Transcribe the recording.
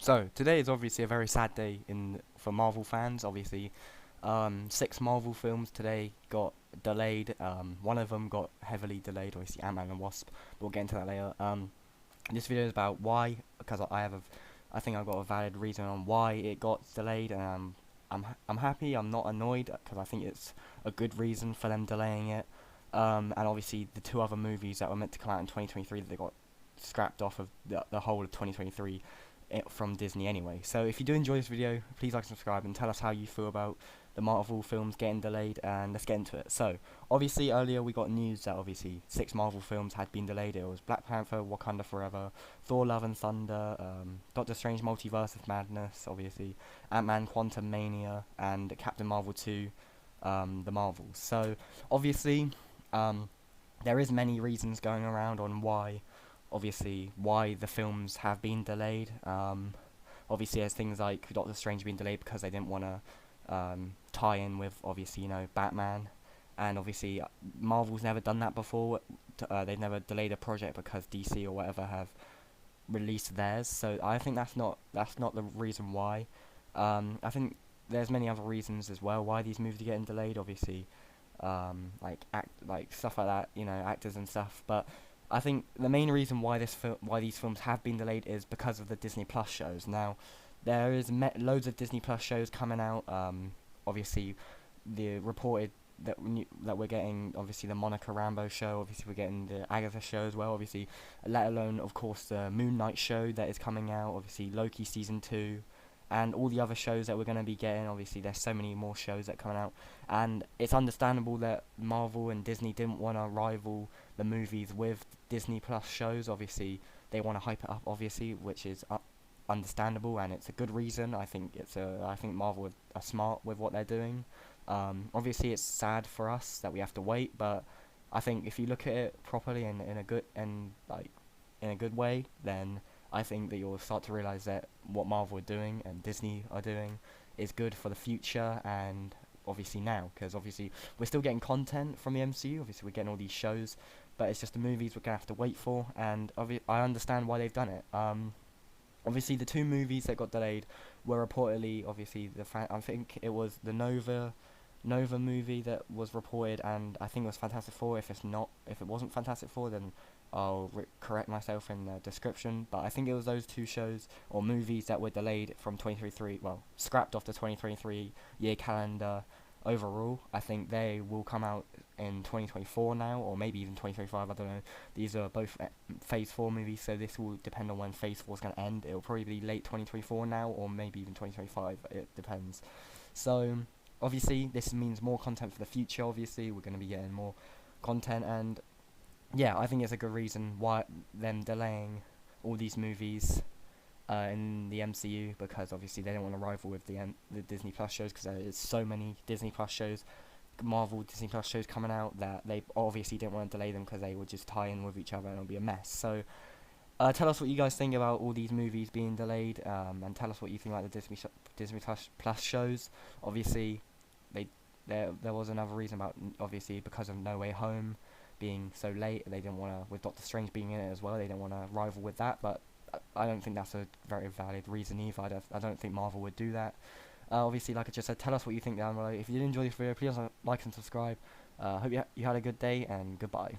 So today is obviously a very sad day for Marvel fans. Obviously, six Marvel films today got delayed. One of them got heavily delayed. Obviously, Ant-Man and Wasp. We'll get into that later. This video is about why, because I think I've got a valid reason on why it got delayed, and I'm happy. I'm not annoyed because I think it's a good reason for them delaying it. And obviously the two other movies that were meant to come out in 2023 that they got scrapped off of the whole of 2023 from Disney anyway. So if you do enjoy this video, please like and subscribe and tell us how you feel about the Marvel films getting delayed, and let's get into it. So obviously earlier we got news that obviously six Marvel films had been delayed. It was Black Panther, Wakanda Forever, Thor Love and Thunder, Doctor Strange Multiverse of Madness, obviously Ant-Man Quantumania, and Captain Marvel 2, The Marvels. So obviously there is many reasons going around on why the films have been delayed. Obviously, there's things like Doctor Strange being delayed because they didn't want to tie in with obviously Batman, and obviously Marvel's never done that before. They've never delayed a project because DC or whatever have released theirs. So I think that's not the reason why. I think there's many other reasons as well why these movies are getting delayed. Obviously, like stuff like that, actors and stuff, but I think the main reason why why these films have been delayed is because of the Disney Plus shows. Now, there is loads of Disney Plus shows coming out. Obviously, the reported that we're getting, obviously the Monica Rambeau show. Obviously, we're getting the Agatha show as well. Obviously, let alone of course the Moon Knight show that is coming out. Obviously, Loki season 2. And all the other shows that we're going to be getting. Obviously, there's so many more shows that are coming out, and it's understandable that Marvel and Disney didn't want to rival the movies with Disney Plus shows. Obviously, they want to hype it up, obviously, which is understandable, and it's a good reason. I think Marvel are smart with what they're doing. Obviously, it's sad for us that we have to wait, but I think if you look at it properly and in a good way, then I think that you'll start to realize that what Marvel are doing and Disney are doing is good for the future, and obviously now, because obviously we're still getting content from the MCU. Obviously we're getting all these shows, but it's just the movies we're gonna have to wait for, and I understand why they've done it. Obviously the two movies that got delayed were reportedly obviously I think it was the Nova movie that was reported, and I think it was Fantastic Four. If it wasn't Fantastic Four, then I'll correct myself in the description. But I think it was those two shows or movies that were delayed from 2023, well, scrapped off the 2023 year calendar overall. I think they will come out in 2024 now, or maybe even 2025, I don't know. These are both Phase 4 movies, so this will depend on when Phase 4 is going to end. It'll probably be late 2024 now, or maybe even 2025, it depends. So obviously this means more content for the future. Obviously we're going to be getting more content, and yeah, I think it's a good reason why them delaying all these movies in the MCU, because obviously they don't want to rival with the Disney Plus shows, because there is so many Disney Plus shows, Marvel Disney Plus shows coming out, that they obviously didn't want to delay them because they would just tie in with each other and it'll be a mess. So tell us what you guys think about all these movies being delayed, and tell us what you think about the Disney Plus shows. Obviously, there was another reason about, obviously because of No Way Home being so late, they didn't want to, with Doctor Strange being in it as well, they didn't want to rival with that, but I don't think that's a very valid reason either. I don't think Marvel would do that. Obviously, like I just said, tell us what you think down below. If you did enjoy this video, please like and subscribe. Hope you had a good day, and goodbye.